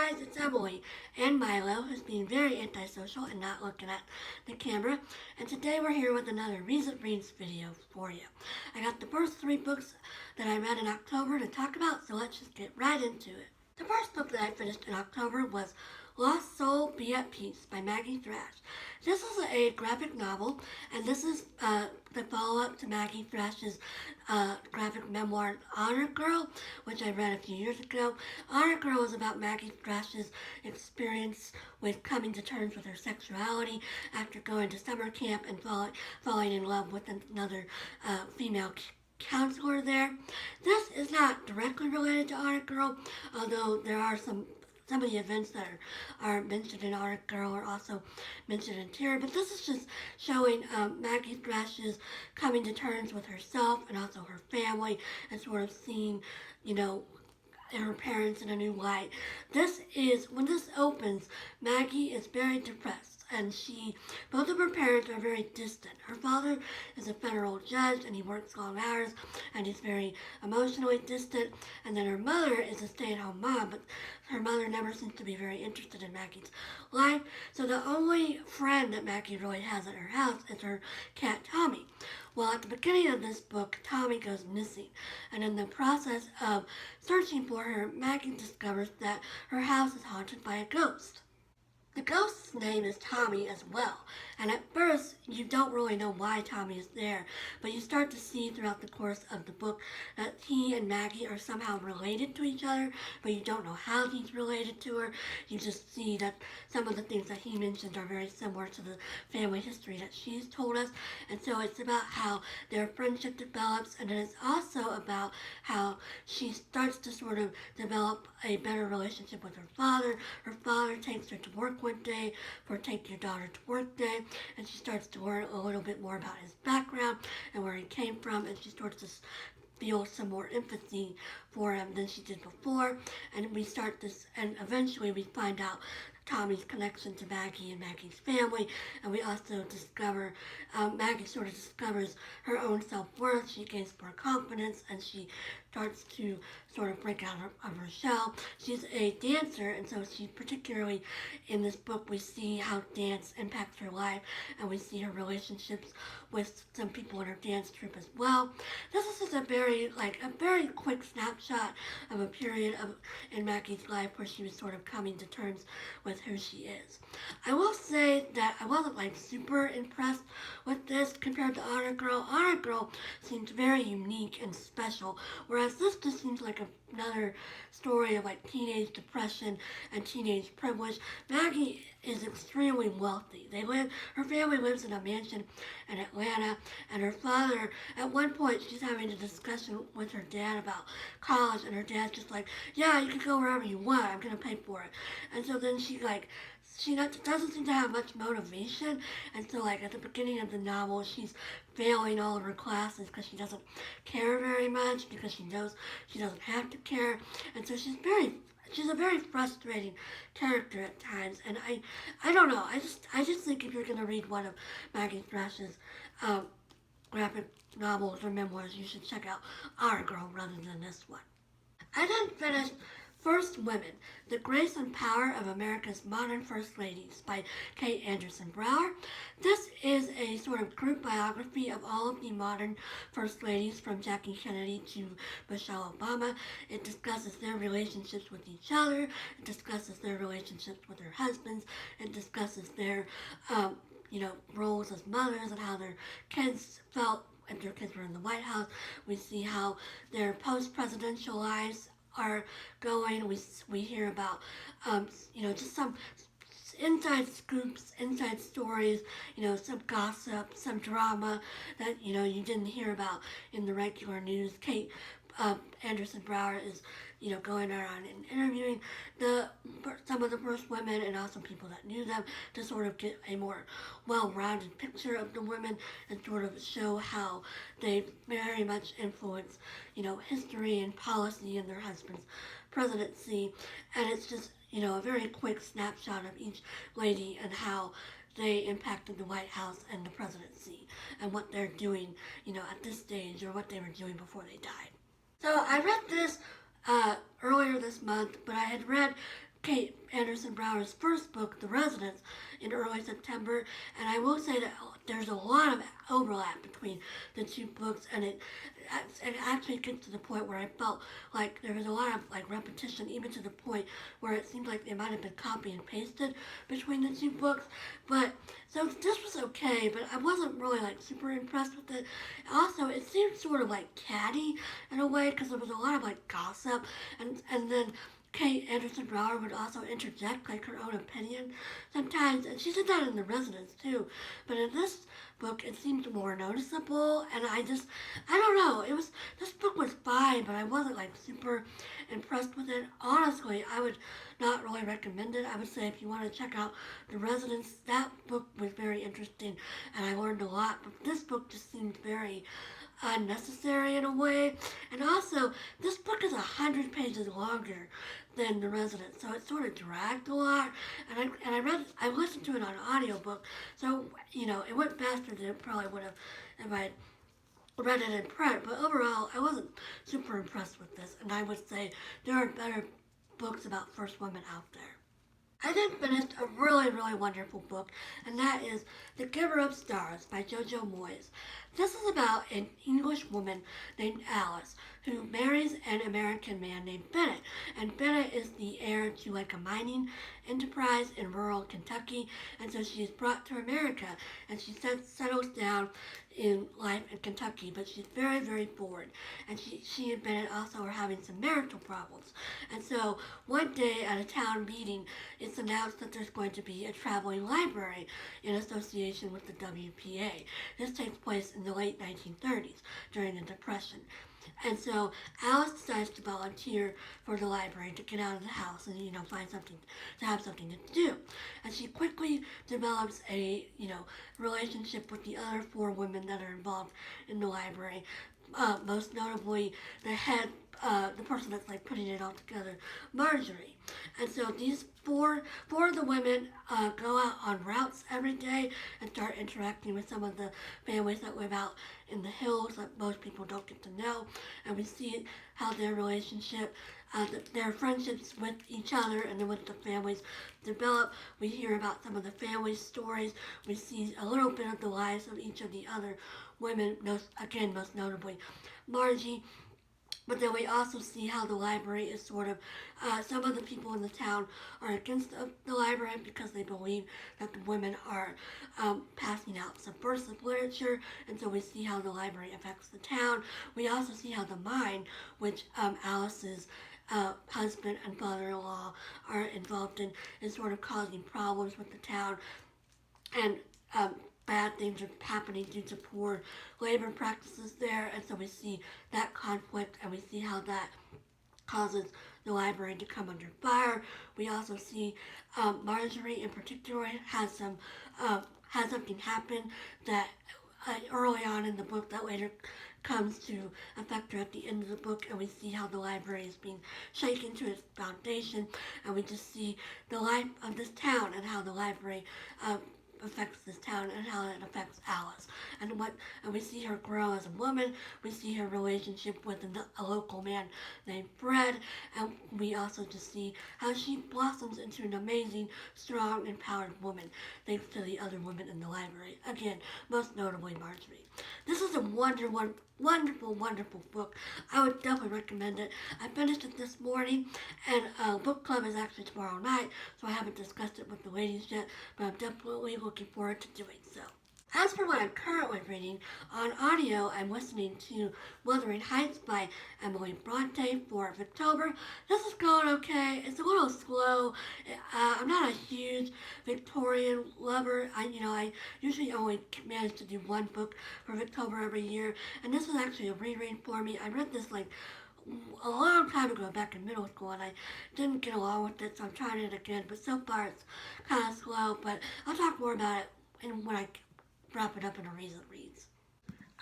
guys, it's Emily and Milo, who's being very antisocial and not looking at the camera. And today we're here with another Recent Reads video for you. I got the first 3 books that I read in October to talk about, so let's just get right into it. The first book that I finished in October was Lost Soul, Be at Peace by Maggie Thrash. This is a graphic novel, and this is the follow-up to Maggie Thrash's graphic memoir, Honor Girl, which I read a few years ago. Honor Girl is about Maggie Thrash's experience with coming to terms with her sexuality after going to summer camp and falling in love with another female counselor there. This is not directly related to Honor Girl, although there are some of the events that are mentioned in Honor Girl are also mentioned in here, but this is just showing Maggie Thrash's coming to terms with herself and also her family and sort of seeing, her parents in a new light. When this opens, Maggie is very depressed. And both of her parents are very distant. Her father is a federal judge and he works long hours and he's very emotionally distant. And then her mother is a stay-at-home mom, but her mother never seems to be very interested in Maggie's life. So the only friend that Maggie really has at her house is her cat Tommy. Well, at the beginning of this book, Tommy goes missing. And in the process of searching for her, Maggie discovers that her house is haunted by a ghost. The ghost's name is Tommy as well, and at first you don't really know why Tommy is there, but you start to see throughout the course of the book that he and Maggie are somehow related to each other, but you don't know how he's related to her. You just see that some of the things that he mentioned are very similar to the family history that she's told us, and so it's about how their friendship develops, and then it's also about how she starts to sort of develop a better relationship with her father. Her father takes her to work one day for Take Your Daughter to Work Day, and she starts to learn a little bit more about his background and where he came from, and she starts to feel some more empathy for him than she did before. And we start this, and eventually we find out Tommy's connection to Maggie and Maggie's family, and we also discover, Maggie sort of discovers her own self-worth. She gains more confidence, and she starts to sort of break out of her shell. She's a dancer, and so she particularly, in this book, we see how dance impacts her life, and we see her relationships with some people in her dance troupe as well. This is just a very quick snapshot of a period in Maggie's life where she was sort of coming to terms with who she is. I will say that I wasn't super impressed with this compared to Honor Girl. Honor Girl seemed very unique and special, whereas this just seems like another story of teenage depression and teenage privilege. Maggie is extremely wealthy. Her family lives in a mansion in Atlanta, and her father, at one point, she's having a discussion with her dad about college, and her dad's just like, yeah, you can go wherever you want, I'm gonna pay for it. And so then she doesn't seem to have much motivation, and so at the beginning of the novel, she's failing all of her classes because she doesn't care very much, because she knows she doesn't have to care, and so she's a very frustrating character at times, and I don't know, I just think if you're going to read one of Maggie Thrash's graphic novels or memoirs, you should check out Our Girl rather than this one. I then finished First Women, The Grace and Power of America's Modern First Ladies by Kate Andersen Brower. This is a sort of group biography of all of the modern First Ladies from Jackie Kennedy to Michelle Obama. It discusses their relationships with each other. It discusses their relationships with their husbands. It discusses their, roles as mothers and how their kids felt if their kids were in the White House. We see how their post-presidential lives are going. We hear about, just some inside scoops, inside stories, some gossip, some drama that, you didn't hear about in the regular news. Kate Andersen Brower is, going around and interviewing some of the first women and also people that knew them to sort of get a more well-rounded picture of the women and sort of show how they very much influence, history and policy in their husband's presidency. And it's just, a very quick snapshot of each lady and how they impacted the White House and the presidency and what they're doing, at this stage or what they were doing before they died. So I read this earlier this month, but I had read Kate Andersen Brower's first book, The Residence, in early September, and I will say that there's a lot of overlap between the two books, and it actually gets to the point where I felt like there was a lot of like repetition, even to the point where it seemed like they might have been copy and pasted between the two books. But so this was okay, but I wasn't really like super impressed with it. Also, it seemed sort of like catty in a way because there was a lot of like gossip, and then Kate Andersen Brower would also interject like her own opinion sometimes, and she did that in The Residence too. But in this book, it seemed more noticeable, and I don't know. This book was fine, but I wasn't like super impressed with it. Honestly, I would not really recommend it. I would say if you want to check out The Residence, that book was very interesting, and I learned a lot. But this book just seemed very unnecessary in a way. And also, this book is 100 pages longer than The Resident, so it sort of dragged a lot. And I listened to it on audiobook, so it went faster than it probably would have if I read it in print. But overall, I wasn't super impressed with this, and I would say there are better books about first women out there. I then finished a really, really wonderful book, and that is The Giver of Stars by Jojo Moyes. This is about an English woman named Alice who marries an American man named Bennett. And Bennett is the heir to like a mining enterprise in rural Kentucky, and so she is brought to America, and she settles down in life in Kentucky, but she's very, very bored. And she and Bennett also are having some marital problems. And so one day at a town meeting, it's announced that there's going to be a traveling library in association with the WPA. This takes place in the late 1930s during the Depression. And so Alice decides to volunteer for the library to get out of the house and, find something, to have something to do. And she quickly develops a, relationship with the other 4 women that are involved in the library. Most notably the head, the person that's like putting it all together, Marjorie. And so these four of the women go out on routes every day and start interacting with some of the families that live out in the hills that most people don't get to know. And we see how their relationship, their friendships with each other and then with the families develop. We hear about some of the family stories. We see a little bit of the lives of each of the other women, most notably Margie. But then we also see how the library is sort of, some of the people in the town are against the library because they believe that the women are passing out subversive literature, and so we see how the library affects the town. We also see how the mine, which Alice's husband and father-in-law are involved in, is sort of causing problems with the town, and bad things are happening due to poor labor practices there, and so we see that conflict, and we see how that causes the library to come under fire. We also see Marjorie in particular has something happen that early on in the book that later comes to affect her at the end of the book, and we see how the library is being shaken to its foundation, and we just see the life of this town and how the library affects this town and how it affects Alice, and we see her grow as a woman. We see her relationship with a local man named Fred, and we also just see how she blossoms into an amazing, strong, empowered woman thanks to the other women in the library. Again, most notably Marjorie. This is a wonderful, wonderful book. I would definitely recommend it. I finished it this morning, and book club is actually tomorrow night, so I haven't discussed it with the ladies yet, but I'm definitely looking forward to doing so. As for what I'm currently reading, on audio I'm listening to Wuthering Heights by Brontë for October. This is going okay. It's a little slow. I'm not a huge Victorian lover. I usually only manage to do one book for October every year, and this is actually a reread for me. I read this like a long time ago back in middle school, and I didn't get along with it, so I'm trying it again, but so far it's kind of slow, but I'll talk more about it when I wrap it up in a recent reads.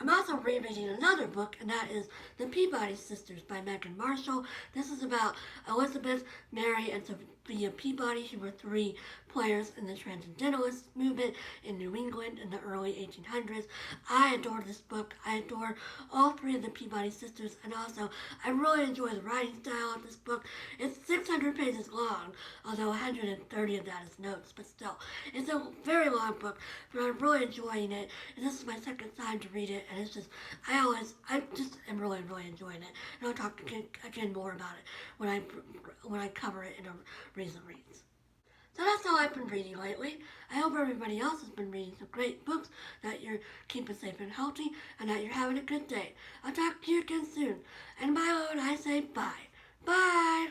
I'm also rereading another book, and that is The Peabody Sisters by Megan Marshall. This is about Elizabeth, Mary, and Sophia Peabody, who were three players in the Transcendentalist movement in New England in the early 1800s. I adore this book. I adore all three of the Peabody sisters, and also I really enjoy the writing style of this book. It's 600 pages long, although 130 of that is notes, but still, it's a very long book, but I'm really enjoying it, and this is my second time to read it, and it's just, I just am really, really enjoying it, and I'll talk again more about it when I cover it in a recent reads. So that's all I've been reading lately. I hope everybody else has been reading some great books, that you're keeping safe and healthy, and that you're having a good day. I'll talk to you again soon. And Milo and I say bye. Bye!